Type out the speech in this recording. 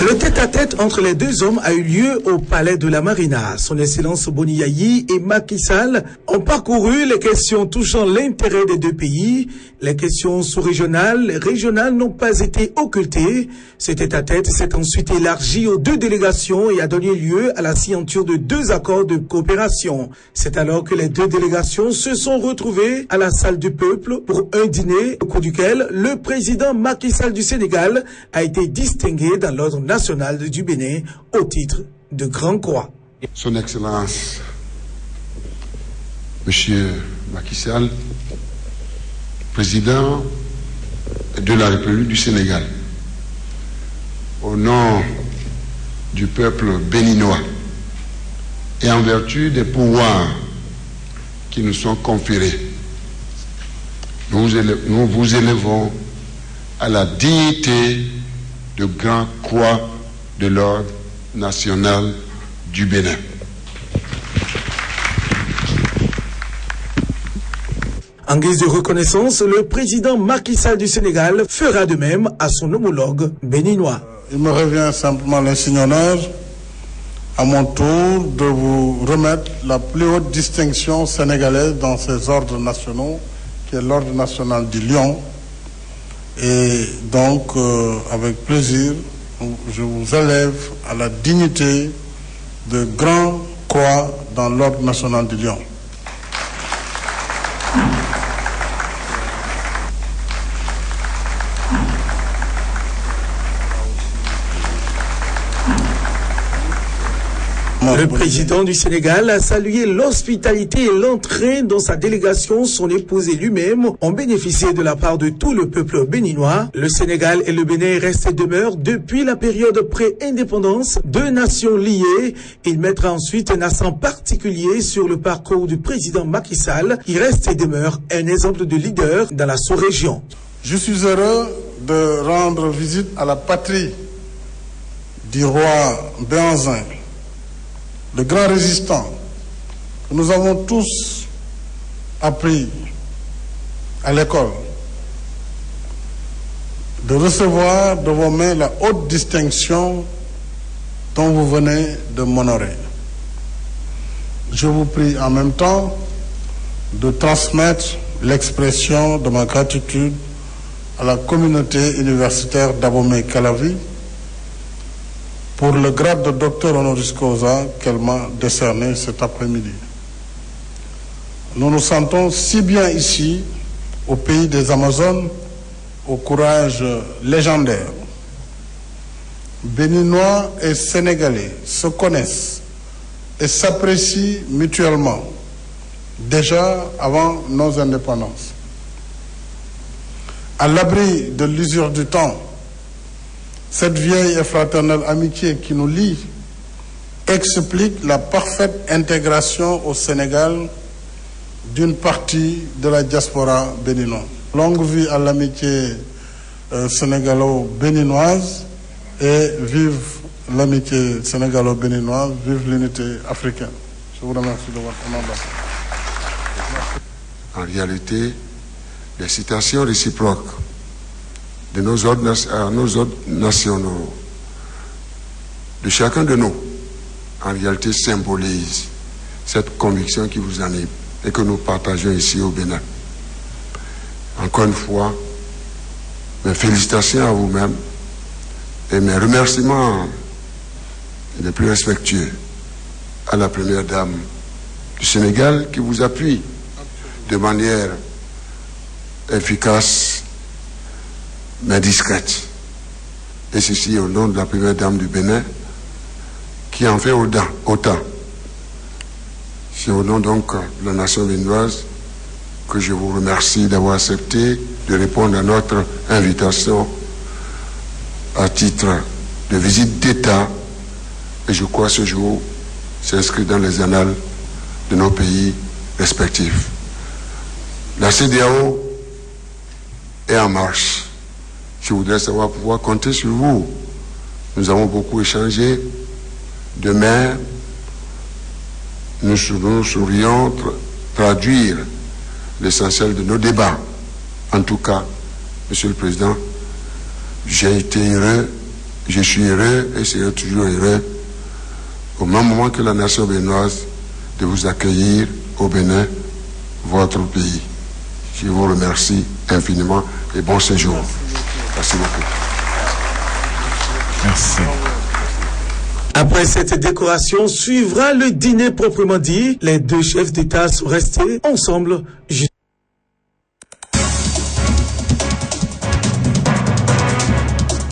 Le tête-à-tête entre les deux hommes a eu lieu au palais de la Marina. Son Excellence Boni Yayi et Macky Sall ont parcouru les questions touchant l'intérêt des deux pays. Les questions sous-régionales et régionales n'ont pas été occultées. Ce tête-à-tête s'est ensuite élargi aux deux délégations et a donné lieu à la signature de deux accords de coopération. C'est alors que les deux délégations se sont retrouvées à la salle du peuple pour un dîner au cours duquel le président Macky Sall du Sénégal a été distingué dans l'ordre national du Bénin au titre de Grand Croix. Son Excellence, Monsieur Macky Sall, président de la République du Sénégal, au nom du peuple béninois et en vertu des pouvoirs qui nous sont conférés, nous vous élevons à la dignité de Grand Croix de l'Ordre national du Bénin. En guise de reconnaissance, le président Macky Sall du Sénégal fera de même à son homologue béninois. Il me revient simplement l'insigne honneur, à mon tour, de vous remettre la plus haute distinction sénégalaise dans ces ordres nationaux, qui est l'Ordre national du Lion. Et donc, avec plaisir, je vous élève à la dignité de Grand Croix dans l'Ordre national du Lion. Le président du Sénégal a salué l'hospitalité et l'entrain dont sa délégation, son épouse et lui-même ont bénéficié de la part de tout le peuple béninois. Le Sénégal et le Bénin restent et demeurent depuis la période pré-indépendance deux nations liées. Il mettra ensuite un accent particulier sur le parcours du président Macky Sall, qui reste et demeure un exemple de leader dans la sous-région. Je suis heureux de rendre visite à la patrie du roi Béhanzin, le grand résistant que nous avons tous appris à l'école, de recevoir de vos mains la haute distinction dont vous venez de m'honorer. Je vous prie en même temps de transmettre l'expression de ma gratitude à la communauté universitaire d'Abomey-Calavi pour le grade de docteur honoris causa qu'elle m'a décerné cet après-midi. Nous nous sentons si bien ici, au pays des Amazones, au courage légendaire. Béninois et Sénégalais se connaissent et s'apprécient mutuellement, déjà avant nos indépendances. À l'abri de l'usure du temps, cette vieille et fraternelle amitié qui nous lie explique la parfaite intégration au Sénégal d'une partie de la diaspora béninoise. Longue vie à l'amitié sénégalo-béninoise et vive l'amitié sénégalo-béninoise, vive l'unité africaine. Je vous remercie de votre mandat. En réalité, les citations réciproques de nos ordres nationaux, de chacun de nous, en réalité symbolise cette conviction qui vous anime et que nous partageons ici au Bénin. Encore une fois, mes félicitations à vous-même et mes remerciements les plus respectueux à la première dame du Sénégal qui vous appuie de manière efficace mais discrète. Et ceci au nom de la première dame du Bénin qui en fait autant. C'est au nom donc de la nation béninoise que je vous remercie d'avoir accepté de répondre à notre invitation à titre de visite d'État. Et je crois que ce jour s'inscrit dans les annales de nos pays respectifs. La CEDEAO est en marche. Je voudrais savoir pouvoir compter sur vous. Nous avons beaucoup échangé. Demain, nous saurions traduire l'essentiel de nos débats. En tout cas, Monsieur le Président, J'ai été heureux, je suis heureux et serai toujours heureux au même moment que la nation béninoise de vous accueillir au Bénin, votre pays. Je vous remercie infiniment et bon séjour. Merci beaucoup. Merci. Après cette décoration, suivra le dîner proprement dit. Les deux chefs d'État sont restés ensemble.